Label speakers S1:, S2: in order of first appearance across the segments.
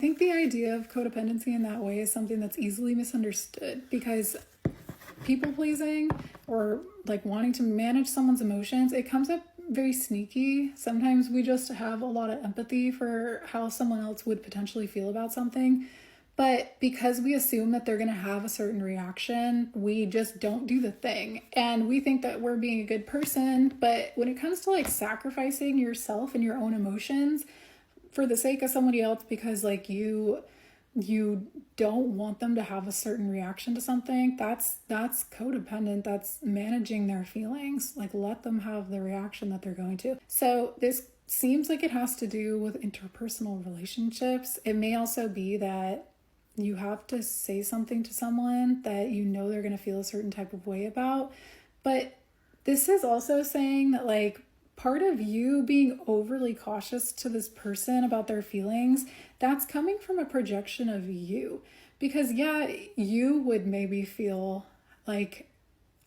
S1: think the idea of codependency in that way is something that's easily misunderstood, because people pleasing or like wanting to manage someone's emotions, it comes up very sneaky. Sometimes we just have a lot of empathy for how someone else would potentially feel about something. But because we assume that they're going to have a certain reaction, we just don't do the thing. And we think that we're being a good person. But when it comes to like sacrificing yourself and your own emotions for the sake of somebody else, because like you don't want them to have a certain reaction to something, that's codependent. That's managing their feelings. Like, let them have the reaction that they're going to. So this seems like it has to do with interpersonal relationships. It may also be that you have to say something to someone that you know they're going to feel a certain type of way about. But this is also saying that like part of you being overly cautious to this person about their feelings, that's coming from a projection of you. Because yeah, you would maybe feel like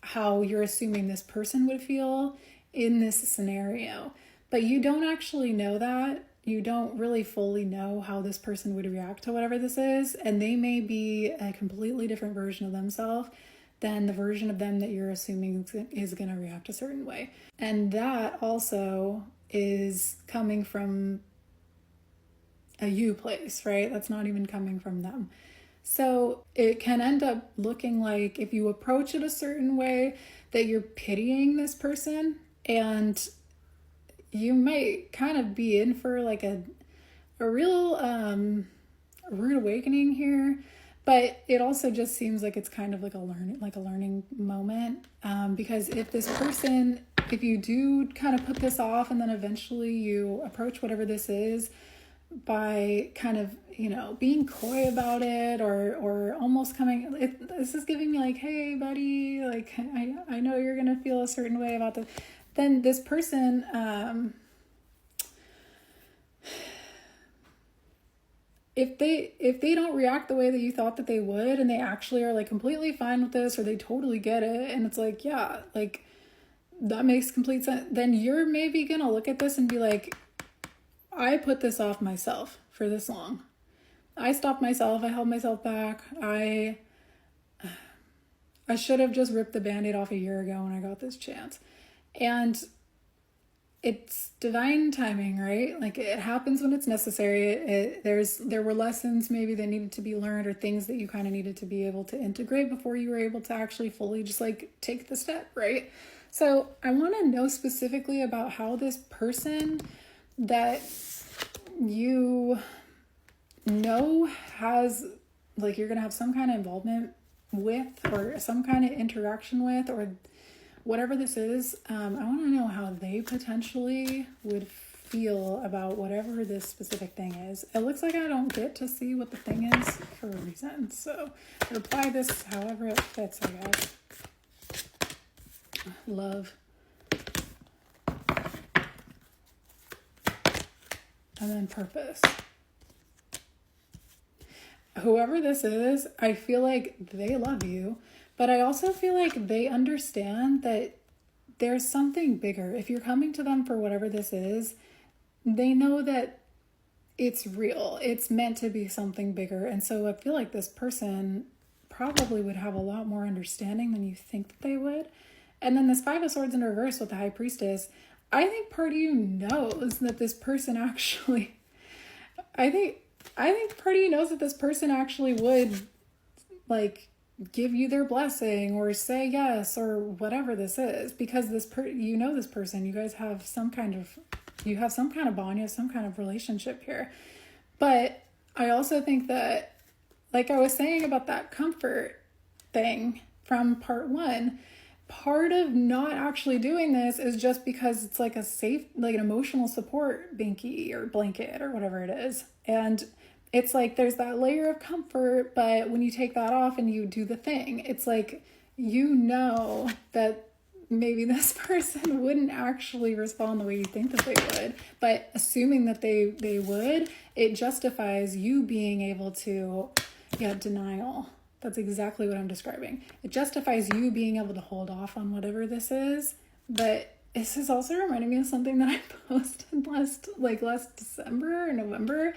S1: how you're assuming this person would feel in this scenario, but you don't actually know that. You don't really fully know how this person would react to whatever this is, and they may be a completely different version of themselves than the version of them that you're assuming is going to react a certain way. And that also is coming from a you place, right? That's not even coming from them. So it can end up looking like, if you approach it a certain way, that you're pitying this person, and you might kind of be in for like a real rude awakening here. But it also just seems like it's kind of like a learning moment, because if you do kind of put this off and then eventually you approach whatever this is by kind of, being coy about it, or almost this is giving me like, hey buddy, like I know you're gonna feel a certain way about this. Then this person, if they don't react the way that you thought that they would, and they actually are like completely fine with this, or they totally get it, and it's like, yeah, like that makes complete sense, then you're maybe gonna look at this and be like, I put this off myself for this long. I stopped myself. I held myself back. I should have just ripped the Band-Aid off a year ago when I got this chance. And it's divine timing, right? Like, it happens when it's necessary. There were lessons maybe that needed to be learned, or things that you kind of needed to be able to integrate before you were able to actually fully just like take the step, right? So I want to know specifically about how this person that you know has, like, you're gonna have some kind of involvement with, or some kind of interaction with, or whatever this is, I want to know how they potentially would feel about whatever this specific thing is. It looks like I don't get to see what the thing is for a reason, so apply this however it fits, I guess. Love. And then purpose. Whoever this is, I feel like they love you, but I also feel like they understand that there's something bigger. If you're coming to them for whatever this is, they know that it's real. It's meant to be something bigger. And so I feel like this person probably would have a lot more understanding than you think that they would. And then this Five of Swords in reverse with the High Priestess, I think part of you knows that this person actually, I think part of you knows that this person actually would like give you their blessing or say yes or whatever this is, because this this person, you guys have some kind of bond, you have some kind of relationship here. But I also think that, like I was saying about that comfort thing from part one, part of not actually doing this is just because it's like a safe, like an emotional support binky or blanket or whatever it is. And it's like there's that layer of comfort, but when you take that off and you do the thing, it's like, that maybe this person wouldn't actually respond the way you think that they would, but assuming that they would, it justifies you being able to, denial. That's exactly what I'm describing. It justifies you being able to hold off on whatever this is. But this is also reminding me of something that I posted last December or November.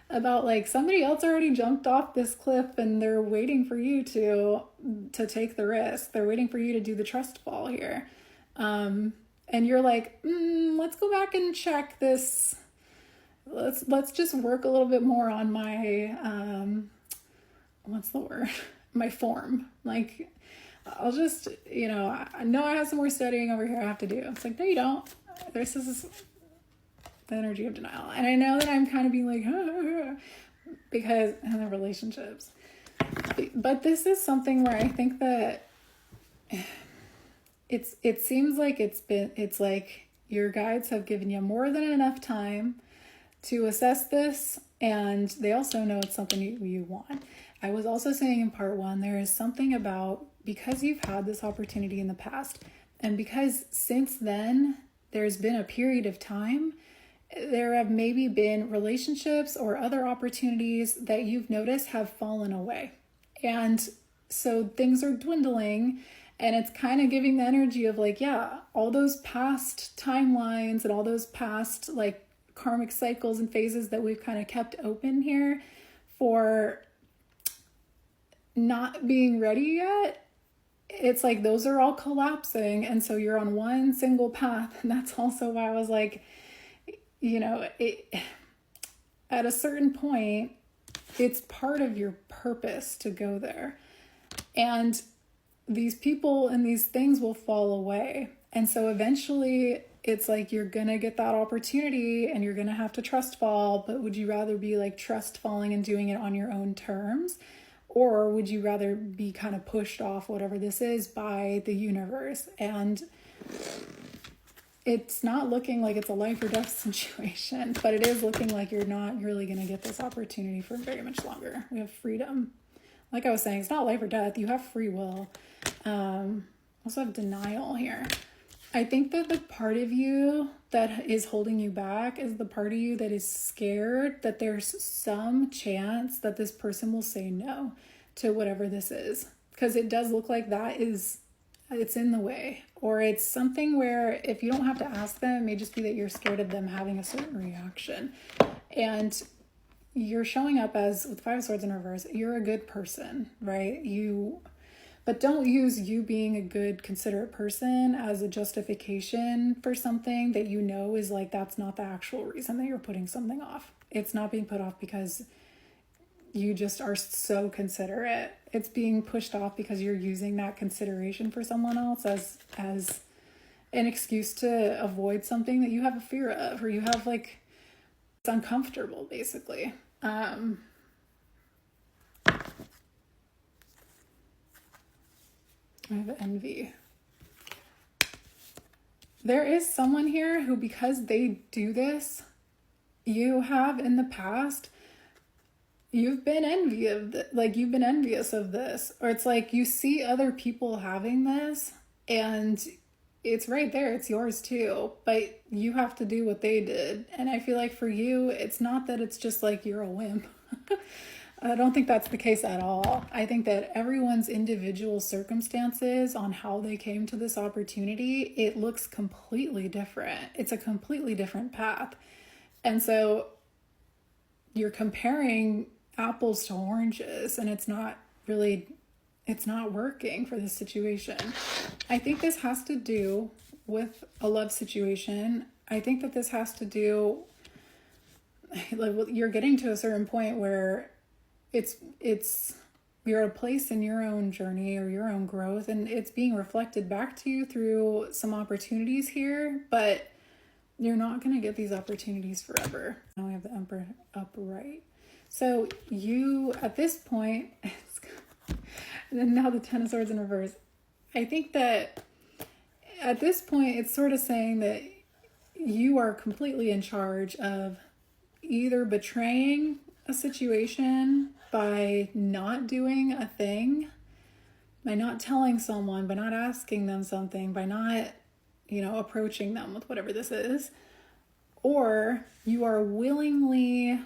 S1: about like somebody else already jumped off this cliff and they're waiting for you to take the risk. They're waiting for you to do the trust fall here. And you're like, let's go back and check this. Let's just work a little bit more on my, what's the word? My form. Like, I'll just, I know I have some more studying over here I have to do. It's like, no, you don't. This is the energy of denial. And I know that I'm kind of being like, because in the relationships. But this is something where I think that it seems like it's like your guides have given you more than enough time to assess this, and they also know it's something you want. I was also saying in part 1, there is something about, because you've had this opportunity in the past, and because since then there's been a period of time, there have maybe been relationships or other opportunities that you've noticed have fallen away. And so things are dwindling, and it's kind of giving the energy of like, yeah, all those past timelines and all those past like karmic cycles and phases that we've kind of kept open here for not being ready yet, it's like those are all collapsing, and so you're on one single path. And that's also why I was like, at a certain point, it's part of your purpose to go there, and these people and these things will fall away. And so eventually it's like you're gonna get that opportunity and you're gonna have to trust fall. But would you rather be like trust falling and doing it on your own terms? Or would you rather be kind of pushed off whatever this is by the universe? And it's not looking like it's a life or death situation, but it is looking like you're not really going to get this opportunity for very much longer. We have freedom. Like I was saying, it's not life or death. You have free will. Also have denial here. I think that the part of you that is holding you back is the part of you that is scared that there's some chance that this person will say no to whatever this is. Because it does look like it's in the way. Or it's something where if you don't have to ask them, it may just be that you're scared of them having a certain reaction. And you're showing up as, with 5 of Swords in reverse, you're a good person, right? But don't use you being a good, considerate person as a justification for something that you know is like, that's not the actual reason that you're putting something off. It's not being put off because you just are so considerate. It's being pushed off because you're using that consideration for someone else as an excuse to avoid something that you have a fear of, or you have like, it's uncomfortable basically. I have envy. There is someone here who, because they do this, you have in the past, you've been you've been envious of this, or it's like you see other people having this and it's right there, it's yours too, but you have to do what they did. And I feel like for you, it's not that it's just like you're a wimp. I don't think that's the case at all. I think that everyone's individual circumstances on how they came to this opportunity, it looks completely different. It's a completely different path. And so you're comparing apples to oranges, and it's not working for this situation. I think this has to do with a love situation. I think that this has to do, like, you're getting to a certain point where you're at a place in your own journey or your own growth, and it's being reflected back to you through some opportunities here, but you're not going to get these opportunities forever. Now we have the Emperor upright. So you, at this point, and now the 10 of Swords in reverse, I think that at this point, it's sort of saying that you are completely in charge of either betraying a situation by not doing a thing, by not telling someone, by not asking them something, by not, approaching them with whatever this is, or you are willingly